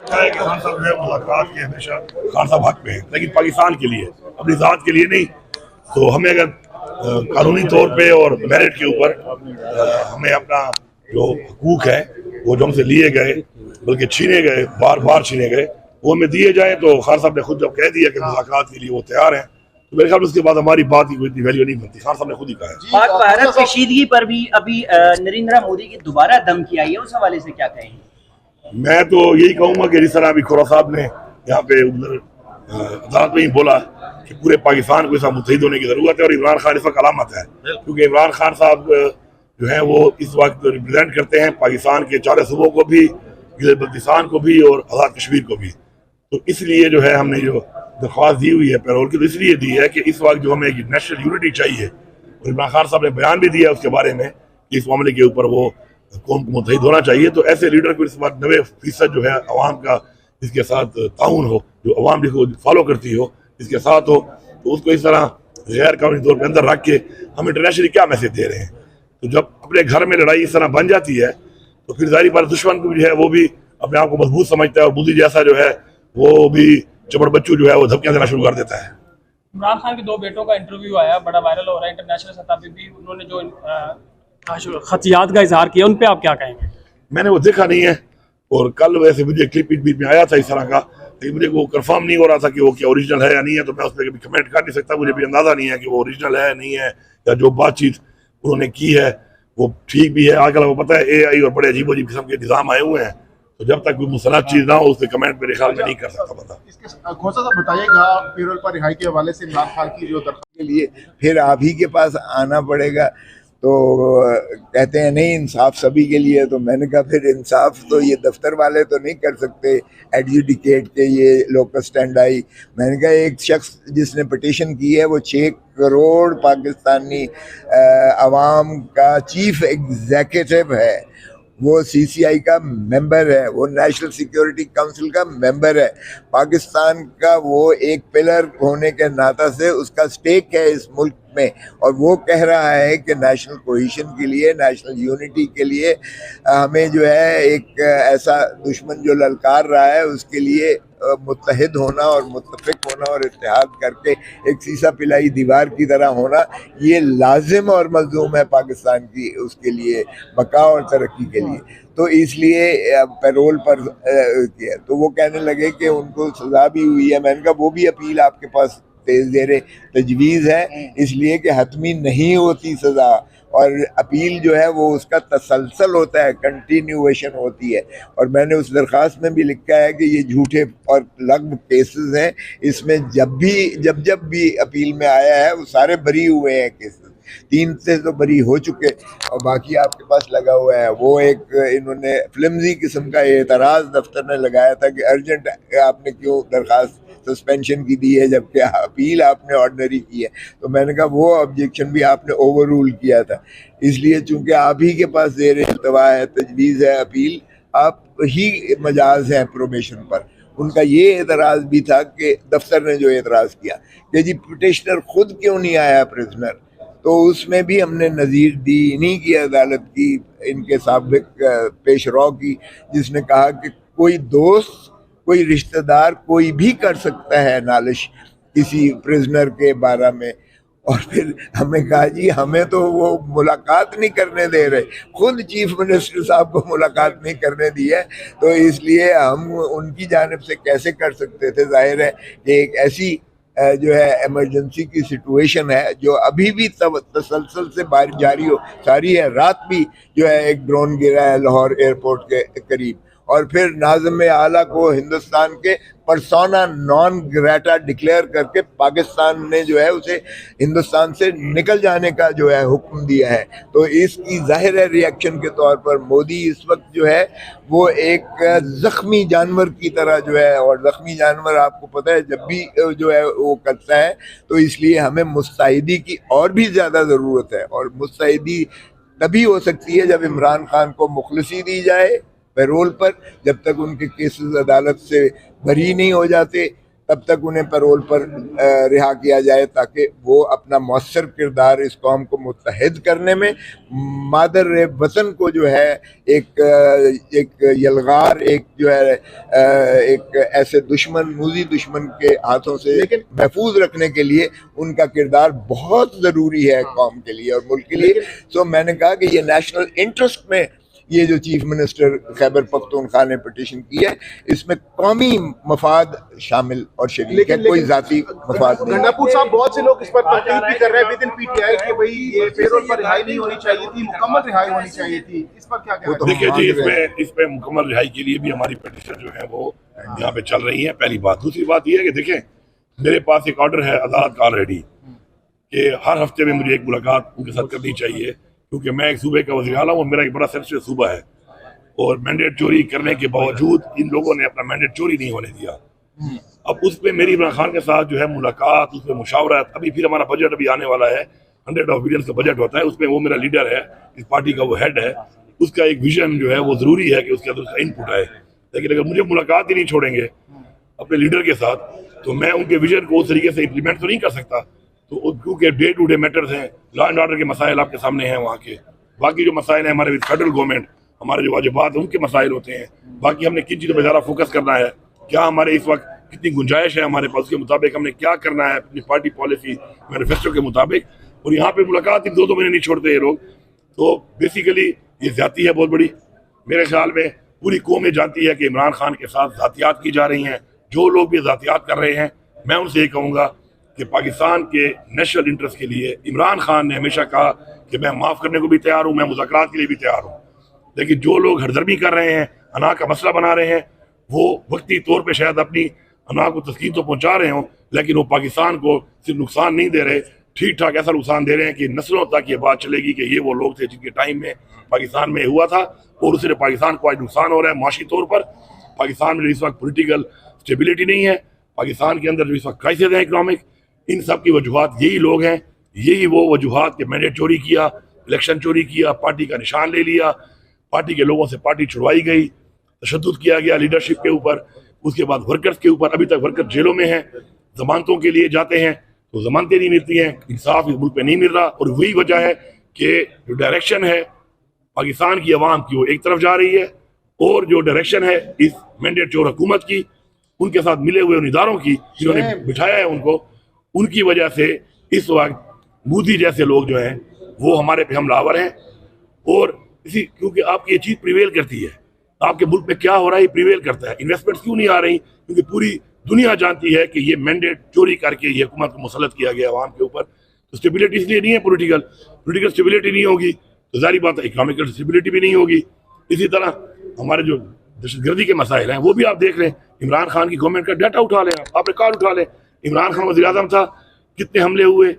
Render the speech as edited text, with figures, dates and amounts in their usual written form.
है कि खान साहब जो है मुलाकात के हमेशा खान साहब हक पे हैं, लेकिन पाकिस्तान के लिए, अपनी ज़ात के लिए नहीं। तो हमें अगर कानूनी तौर पे और मेरिट के ऊपर हमें अपना जो हकूक है वो जो हमसे लिए गए, बल्कि छीने गए, बार बार छीने गए, वो हमें दिए जाए। तो खान साहब ने खुद जब कह दिया कि मुलाकात के लिए वो तैयार हैं, तो मेरे ख्याल में उसके बाद हमारी बात की कोई इतनी वैल्यू नहीं बनती। खान साहब ने खुद ही कहा है। पाक भारत कशीदगी पर भी अभी नरेंद्र मोदी की दोबारा धमकी आई है, उस हवाले से क्या कहेंगे? मैं तो यही कहूँगा कि जिस तरह अभी खुरा साहब ने यहाँ पे उधर अदालत में ही बोला कि पूरे पाकिस्तान को इसका मुत्तहिद होने की जरूरत है, और इमरान खान इसका अलामत है, क्योंकि इमरान खान साहब जो है वो इस वक्त रिप्रेजेंट करते हैं पाकिस्तान के 4 सूबों को भी, बल्तिस्तान को भी और आज़ाद कश्मीर को भी। तो इसलिए जो है हमने जो दरख्वास्त दी हुई है पैरोल की, तो इसलिए दी है कि इस वक्त जो हमें एक नेशनल यूनिटी चाहिए, और इमरान खान साहब ने बयान भी दिया उसके बारे में कि इस मामले के ऊपर वो कौम को मुत्तहिद होना चाहिए। तो ऐसे लीडर को इस बार 90% जो है अवाम का इसके साथ ताउन हो, जो अवाम जिसको फॉलो करती हो, इसके साथ हो, तो उसको इस तरह गैर कानूनी तौर पर अंदर रख के हम इंटरनेशनली क्या मैसेज दे रहे हैं। तो जब अपने घर में लड़ाई इस तरह बन जाती है, तो फिर जाहिर बात दुश्मन को भी है वो भी अपने आप को मजबूत समझता है, और बुद्धि जैसा जो है वो भी चबड़ बच्चू जो है वो धमकियां देना शुरू कर देता है। इमरान खान के 2 बेटों का इंटरव्यू आया, बड़ा वायरल हो रहा है इंटरनेशनल सतह पे भी। उन्होंने जो खदशात का इजहार किया, उन पे आप क्या कहेंगे? मैंने वो देखा नहीं है, और कल वैसे मुझे क्लिप बीच में आया था इस तरह का, लेकिन मुझे वो कंफर्म नहीं हो रहा था कि वो क्या ओरिजिनल है या नहीं है, तो मैं उस पर कभी कमेंट कर नहीं सकता। मुझे भी अंदाजा नहीं है कि वो ओरिजिनल है नहीं है, या जो बातचीत उन्होंने की है वो ठीक भी है। आजकल वो पता है AI और बड़े अजीब अजीब किस्म के निज़ाम आए हुए हैं, तो जब तक कोई मुसलत चीज ना हो उस पर कमेंट मेरे ख्याल में नहीं कर सकता बता। इसके खोसा साहब बताइएगा, पेरोल पर रिहाई के हवाले से इमरान खान की जो दरख्वास्त के लिए फिर आप ही के पास आना पड़ेगा। तो कहते हैं नहीं इंसाफ सभी के लिए, तो मैंने कहा फिर इंसाफ तो ये दफ्तर वाले तो नहीं कर सकते, एडजुडिकेट के ये लोकस स्टैंड आई। मैंने कहा एक शख्स जिसने पिटीशन की है वो 6 करोड़ पाकिस्तानी अवाम का चीफ एग्जीक्यूटिव है, वो CCI का मेंबर है, वो नेशनल सिक्योरिटी काउंसिल का मेंबर है, पाकिस्तान का वो एक पिलर होने के नाता से उसका स्टेक है इस मुल्क में, और वो कह रहा है कि नेशनल कोहेशन के लिए, नेशनल यूनिटी के लिए हमें जो है एक ऐसा दुश्मन जो ललकार रहा है उसके लिए मुत्तहिद होना और मुत्तफिक होना और इत्तेहाद करके एक सीसा पिलाई दीवार की तरह होना, ये लाजिम और मलजूम है पाकिस्तान की उसके लिए बका और तरक्की के लिए। तो इसलिए पैरोल पर किया। तो वो कहने लगे कि उनको सज़ा भी हुई है। मैंने कहा वो भी अपील आपके पास तेज़ देर तजवीज़ है, इसलिए कि हतमी नहीं होती सज़ा, और अपील जो है वो उसका तसलसल होता है, कंटिन्यूएशन होती है। और मैंने उस दरख्वास्त में भी लिखा है कि ये झूठे और लग्ब केसेस हैं, इसमें जब भी अपील में आया है वो सारे बरी हुए हैं केसेस, 3 से तो बरी हो चुके और बाकी आपके पास लगा हुआ है। वो एक इन्होंने फ्लिमजी किस्म का एतराज़ दफ्तर ने लगाया था कि अर्जेंट आपने क्यों दरख्वास्त सस्पेंशन की दी है जबकि अपील आपने ऑर्डनरी की है। तो मैंने कहा वो ऑब्जेक्शन भी आपने ओवर रूल किया था, इसलिए चूंकि आप ही के पास ज़ेर इल्तवा है, तजवीज़ है अपील, आप ही मजाज हैं प्रोबेशन पर। उनका ये एतराज़ भी था कि दफ्तर ने जो एतराज़ किया कि जी पिटिशनर खुद क्यों नहीं आया प्रिजनर, तो उसमें भी हमने नज़ीर दी इन्हीं की अदालत की, इनके साबिक पेशरो की, जिसने कहा कि कोई दोस्त, कोई रिश्तेदार, कोई भी कर सकता है नालिश किसी प्रिजनर के बारे में। और फिर हमें कहा जी हमें तो वो मुलाकात नहीं करने दे रहे, खुद चीफ मिनिस्टर साहब को मुलाकात नहीं करने दी है, तो इसलिए हम उनकी जानिब से कैसे कर सकते थे। जाहिर है कि एक ऐसी जो है इमरजेंसी की सिचुएशन है जो अभी भी तसलसल से बारिश जारी है। रात भी जो है एक ड्रोन गिरा है लाहौर एयरपोर्ट के करीब, और फिर नाज़िम आला को हिंदुस्तान के पर्सोना नॉन ग्रेटा डिक्लेयर करके पाकिस्तान ने जो है उसे हिंदुस्तान से निकल जाने का जो है हुक्म दिया है। तो इसकी जाहिर है रिएक्शन के तौर पर मोदी इस वक्त जो है वो एक ज़ख्मी जानवर की तरह जो है, और ज़ख्मी जानवर आपको पता है जब भी जो है वो करता है, तो इसलिए हमें मुस्तैदी की और भी ज़्यादा ज़रूरत है। और मुस्तैदी तभी हो सकती है जब इमरान खान को मुखलसी दी जाए पैरोल पर, जब तक उनके केसेस अदालत से बरी नहीं हो जाते, तब तक उन्हें पैरोल पर रिहा किया जाए, ताकि वो अपना मौसर किरदार इस कौम को मुत्तहिद करने में, मादर वतन को जो है एक यलगार, एक जो है एक ऐसे दुश्मन, मूजी दुश्मन के हाथों से महफूज रखने के लिए उनका किरदार बहुत ज़रूरी है कौम के लिए और मुल्क के लिए। तो मैंने कहा कि ये नेशनल इंटरेस्ट में ये जो चीफ मिनिस्टर खैबर पख्तूनख्वा ने पिटीशन की है, इसमें कौमी मफाद शामिल और शरीक है, कोई जाती मफाद नहीं। गंडापुर साहब, बहुत से लोग इस पर तनकीद भी कर रहे हैं विद इन पीटीआई कि भाई ये पेरोल पर रिहाई नहीं होनी चाहिए थी, मुकम्मल रिहाई होनी चाहिए थी। इस पर क्या कहना है? देखिए जी, इसमें मुकम्मल रिहाई के लिए भी हमारी पिटीशन जो है वो यहाँ पे चल रही है, पहली बात। दूसरी बात ये है कि देखें, मेरे पास एक ऑर्डर है अदालत का ऑलरेडी कि हर हफ्ते में मुझे एक मुलाकात उनके साथ करनी चाहिए, क्योंकि मैं एक सूबे का वज़ीर आला हूँ, मेरा एक बड़ा सेंसिटिव सूबा है और मैंडेट चोरी करने के बावजूद इन लोगों ने अपना मैंडेट चोरी नहीं होने दिया। अब उस पर मेरी इमरान खान के साथ जो है मुलाकात, उस पर मुशावरत, अभी फिर हमारा बजट अभी आने वाला है, 100 बिलियन का बजट होता है, उसमें वो मेरा लीडर है, इस पार्टी का वो हेड है, उसका एक विजन जो है वो ज़रूरी है कि उसके अंदर उसका इनपुट आए। लेकिन अगर मुझे मुलाकात ही नहीं छोड़ेंगे अपने लीडर के साथ, तो मैं उनके विजन को उस तरीके से इम्प्लीमेंट तो नहीं कर सकता। तो क्योंकि डे टू डे मैटर्स हैं, लॉ एंड ऑर्डर के मसाइल आपके सामने हैं वहाँ के, बाकी जो मसाइल हैं हमारे फेडरल गवर्नमेंट, हमारे जो वाजिबात हैं उनके मसाइल होते हैं। बाकी हमने किन चीज़ों पर ज़्यादा फोकस करना है, क्या हमारे इस वक्त कितनी गुंजाइश है हमारे पास, उसके मुताबिक हमने क्या करना है अपनी पार्टी पॉलिसी मैनिफेस्टो के मुताबिक। और यहाँ पे मुलाकात 2-2 महीने नहीं छोड़ते ये लोग। तो बेसिकली ये ज़्यादती है बहुत बड़ी। मेरे ख्याल में पूरी कौम ये जानती है कि इमरान खान के साथ ज़ातियात की जा रही हैं। जो लोग भी ज़ातियात कर रहे हैं, मैं उनसे ये कहूँगा कि पाकिस्तान के नेशनल इंटरेस्ट के लिए इमरान खान ने हमेशा कहा कि मैं माफ़ करने को भी तैयार हूँ, मैं मुज़ाकरात के लिए भी तैयार हूँ। लेकिन जो लोग हरदर्मी कर रहे हैं, अना का मसला बना रहे हैं, वो वक्ती तौर पे शायद अपनी अना को तस्कीन तो पहुँचा रहे हों, लेकिन वो पाकिस्तान को सिर्फ नुकसान नहीं दे रहे, ठीक ठाक ऐसा नुकसान दे रहे हैं कि नस्लों तक ये बात चलेगी कि ये वो लोग थे जिनके टाइम में पाकिस्तान में हुआ था और उससे पाकिस्तान को आज नुकसान हो रहा है माशी तौर पर। पाकिस्तान में इस वक्त पोलिटिकल स्टेबिलिटी नहीं है, पाकिस्तान के अंदर इस वक्त क्राइसिस है इकनॉमिक। इन सब की वजूहत यही लोग हैं, यही वो वजूहत कि मैंडेट चोरी किया, इलेक्शन चोरी किया, पार्टी का निशान ले लिया, पार्टी के लोगों से पार्टी छुड़वाई गई, तशद्दुद किया गया लीडरशिप के ऊपर, उसके बाद वर्कर्स के ऊपर। अभी तक वर्कर जेलों में हैं, जमानतों के लिए जाते हैं तो जमानतें नहीं मिलती हैं, इंसाफ इस मुल्क में नहीं मिल रहा। और वही वजह है कि जो डायरेक्शन है पाकिस्तान की आवाम की वो एक तरफ जा रही है, और जो डायरेक्शन है इस मैंडेट चोर हुकूमत की, उनके साथ मिले हुए उन इदारों की जिन्होंने बिठाया है उनको, उनकी वजह से इस वक्त मोदी जैसे लोग जो हैं वो हमारे पे हमलावर हैं। और इसी क्योंकि आपकी ये चीज़ प्रिवेल करती है, आपके मुल्क में क्या हो रहा है ये प्रिवेल करता है। इन्वेस्टमेंट्स क्यों नहीं आ रही? क्योंकि पूरी दुनिया जानती है कि ये मैंडेट चोरी करके ये हुकूमत को मुसल्लत किया गया अवाम के ऊपर। तो स्टेबिलिटी इसलिए नहीं है, पोलिटिकल स्टेबिलिटी नहीं होगी तो जारी बात है इकोनॉमिकल स्टेबिलिटी भी नहीं होगी। इसी तरह हमारे जो दहशतगर्दी के मसाइल हैं वो भी आप देख रहे हैं। इमरान खान की गवर्नमेंट का डाटा उठा लें, आप रिकॉर्ड उठा लें, इमरान खान वज़ीर आज़म था, कितने हमले हुए,